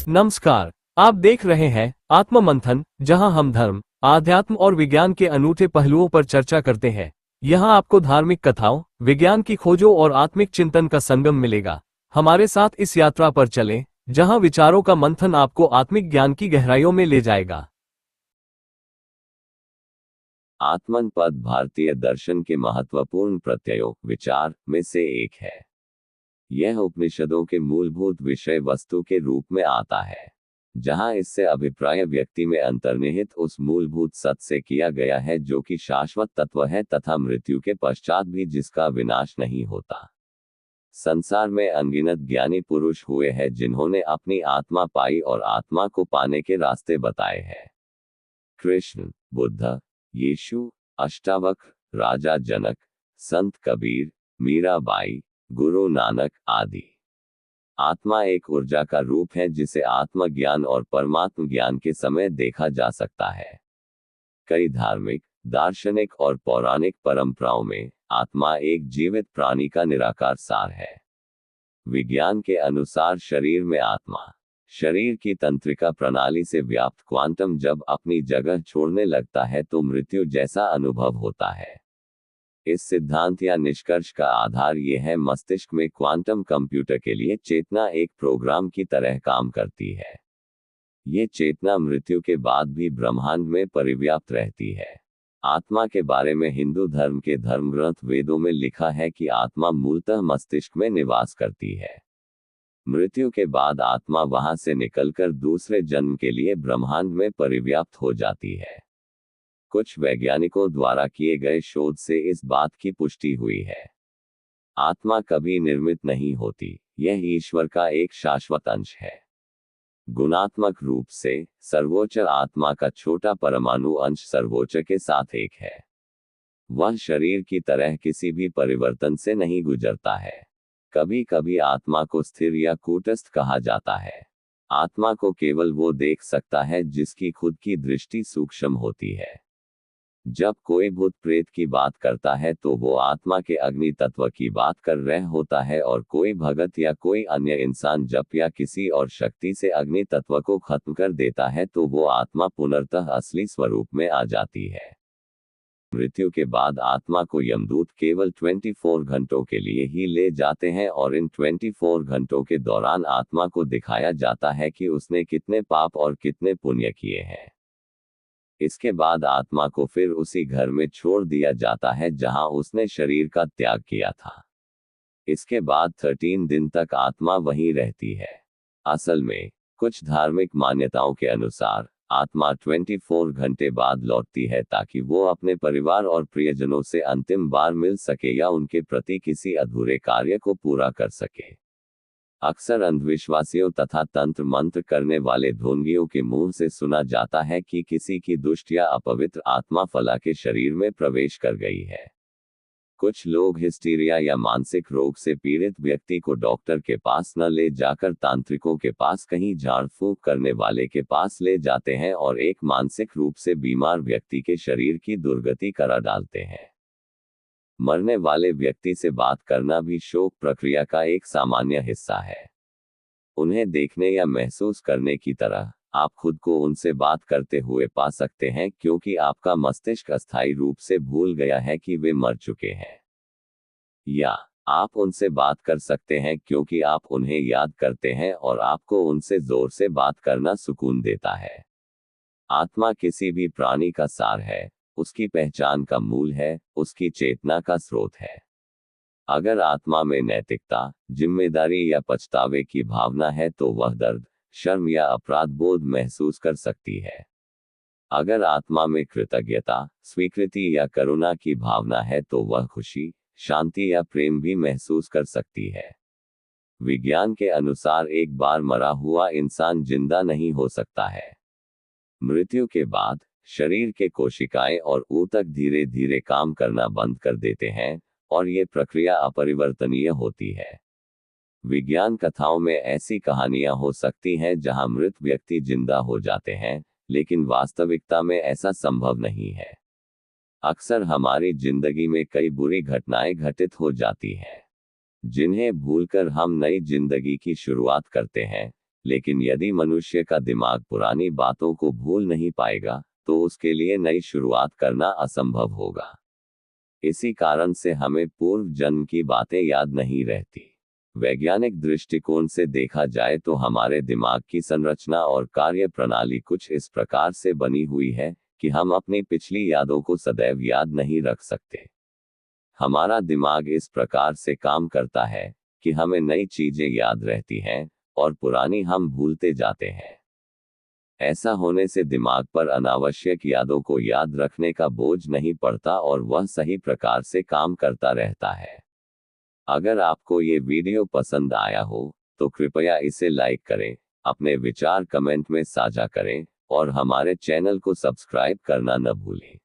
नमस्कार। आप देख रहे हैं आत्म मंथन, जहां हम धर्म, आध्यात्म और विज्ञान के अनूठे पहलुओं पर चर्चा करते हैं। यहां आपको धार्मिक कथाओं, विज्ञान की खोजों और आत्मिक चिंतन का संगम मिलेगा। हमारे साथ इस यात्रा पर चलें, जहां विचारों का मंथन आपको आत्मिक ज्ञान की गहराइयों में ले जाएगा। आत्मन पद भारतीय दर्शन के महत्वपूर्ण प्रत्ययों विचार में से एक है। यह उपनिषदों के मूलभूत विषय वस्तु के रूप में आता है, जहां इससे अभिप्राय व्यक्ति में अंतर्निहित उस मूलभूत सत्य से किया गया है जो कि शाश्वत तत्व है तथा मृत्यु के पश्चात भी जिसका विनाश नहीं होता। संसार में अनगिनत ज्ञानी पुरुष हुए हैं जिन्होंने अपनी आत्मा पाई और आत्मा को पाने के रास्ते बताए हैं। कृष्ण, बुद्ध, यीशु, अष्टावक्र, राजा जनक, संत कबीर, मीराबाई, गुरु नानक आदि। आत्मा एक ऊर्जा का रूप है जिसे आत्मज्ञान और परमात्म ज्ञान के समय देखा जा सकता है। कई धार्मिक, दार्शनिक और पौराणिक परंपराओं में आत्मा एक जीवित प्राणी का निराकार सार है। विज्ञान के अनुसार शरीर में आत्मा, शरीर की तंत्रिका प्रणाली से व्याप्त क्वांटम जब अपनी जगह छोड़ने लगता है तो मृत्यु जैसा अनुभव होता है। इस सिद्धांत या निष्कर्ष का आधार यह है, मस्तिष्क में क्वांटम कंप्यूटर के लिए चेतना एक प्रोग्राम की तरह काम करती है। ये चेतना मृत्यु के बाद भी ब्रह्मांड में परिव्याप्त रहती है। आत्मा के बारे में हिंदू धर्म के धर्मग्रंथ वेदों में लिखा है कि आत्मा मूलतः मस्तिष्क में निवास करती है। मृत्यु के बाद आत्मा वहां से निकलकर दूसरे जन्म के लिए ब्रह्मांड में परिव्याप्त हो जाती है। कुछ वैज्ञानिकों द्वारा किए गए शोध से इस बात की पुष्टि हुई है। आत्मा कभी निर्मित नहीं होती, यह ईश्वर का एक शाश्वत अंश है। गुणात्मक रूप से सर्वोच्च आत्मा का छोटा परमाणु अंश सर्वोच्च के साथ एक है। वह शरीर की तरह किसी भी परिवर्तन से नहीं गुजरता है। कभी कभी आत्मा को स्थिर या कूटस्थ कहा जाता है। आत्मा को केवल वो देख सकता है जिसकी खुद की दृष्टि सूक्ष्म होती है। जब कोई भूत प्रेत की बात करता है तो वो आत्मा के अग्नि तत्व की बात कर रहा होता है, और कोई भगत या कोई अन्य इंसान जप या किसी और शक्ति से अग्नि तत्व को खत्म कर देता है तो वो आत्मा पुनर्तः असली स्वरूप में आ जाती है। मृत्यु के बाद आत्मा को यमदूत केवल 24 घंटों के लिए ही ले जाते हैं, और इन 24 घंटों के दौरान आत्मा को दिखाया जाता है कि उसने कितने पाप और कितने पुण्य किए हैं। इसके बाद आत्मा को फिर उसी घर में छोड़ दिया जाता है जहां उसने शरीर का त्याग किया था। इसके बाद 13 दिन तक आत्मा वहीं रहती है। असल में कुछ धार्मिक मान्यताओं के अनुसार आत्मा 24 घंटे बाद लौटती है ताकि वो अपने परिवार और प्रियजनों से अंतिम बार मिल सके या उनके प्रति किसी अधूरे कार्य को पूरा कर सके। अक्सर अंधविश्वासियों तथा तंत्र मंत्र करने वाले ढोंगियों के मुंह से सुना जाता है कि किसी की दुष्ट या अपवित्र आत्मा फला के शरीर में प्रवेश कर गई है। कुछ लोग हिस्टीरिया या मानसिक रोग से पीड़ित व्यक्ति को डॉक्टर के पास न ले जाकर तांत्रिकों के पास कहीं झाड़ फूंक करने वाले के पास ले जाते हैं और एक मानसिक रूप से बीमार व्यक्ति के शरीर की दुर्गति करा डालते हैं। मरने वाले व्यक्ति से बात करना भी शोक प्रक्रिया का एक सामान्य हिस्सा है। उन्हें देखने या महसूस करने की तरह आप खुद को उनसे बात करते हुए पा सकते हैं, क्योंकि आपका मस्तिष्क अस्थायी रूप से भूल गया है कि वे मर चुके हैं। या आप उनसे बात कर सकते हैं क्योंकि आप उन्हें याद करते हैं और आपको उनसे जोर से बात करना सुकून देता है। आत्मा किसी भी प्राणी का सार है, उसकी पहचान का मूल है, उसकी चेतना का स्रोत है। अगर आत्मा में नैतिकता, जिम्मेदारी या पछतावे की भावना है तो वह दर्द, शर्म या अपराध बोध महसूस कर सकती है। अगर आत्मा में कृतज्ञता, स्वीकृति या करुणा की भावना है तो वह खुशी, शांति या प्रेम भी महसूस कर सकती है। विज्ञान के अनुसार एक बार मरा हुआ इंसान जिंदा नहीं हो सकता है। मृत्यु के बाद शरीर के कोशिकाएं और ऊतक धीरे धीरे काम करना बंद कर देते हैं, और ये प्रक्रिया अपरिवर्तनीय होती है। विज्ञान कथाओं में ऐसी कहानियां हो सकती हैं जहां मृत व्यक्ति जिंदा हो जाते हैं, लेकिन वास्तविकता में ऐसा संभव नहीं है। अक्सर हमारी जिंदगी में कई बुरी घटनाएं घटित हो जाती हैं, जिन्हें भूलकर हम नई जिंदगी की शुरुआत करते हैं, लेकिन यदि मनुष्य का दिमाग पुरानी बातों को भूल नहीं पाएगा, तो उसके लिए नई शुरुआत करना असंभव होगा। इसी कारण से हमें पूर्व जन्म की बातें याद नहीं रहती। वैज्ञानिक दृष्टिकोण से देखा जाए तो हमारे दिमाग की संरचना और कार्य प्रणाली कुछ इस प्रकार से बनी हुई है कि हम अपनी पिछली यादों को सदैव याद नहीं रख सकते। हमारा दिमाग इस प्रकार से काम करता है कि हमें नई चीजें याद रहती हैं और पुरानी हम भूलते जाते हैं। ऐसा होने से दिमाग पर अनावश्यक यादों को याद रखने का बोझ नहीं पड़ता और वह सही प्रकार से काम करता रहता है। अगर आपको ये वीडियो पसंद आया हो तो कृपया इसे लाइक करें, अपने विचार कमेंट में साझा करें और हमारे चैनल को सब्सक्राइब करना न भूलें।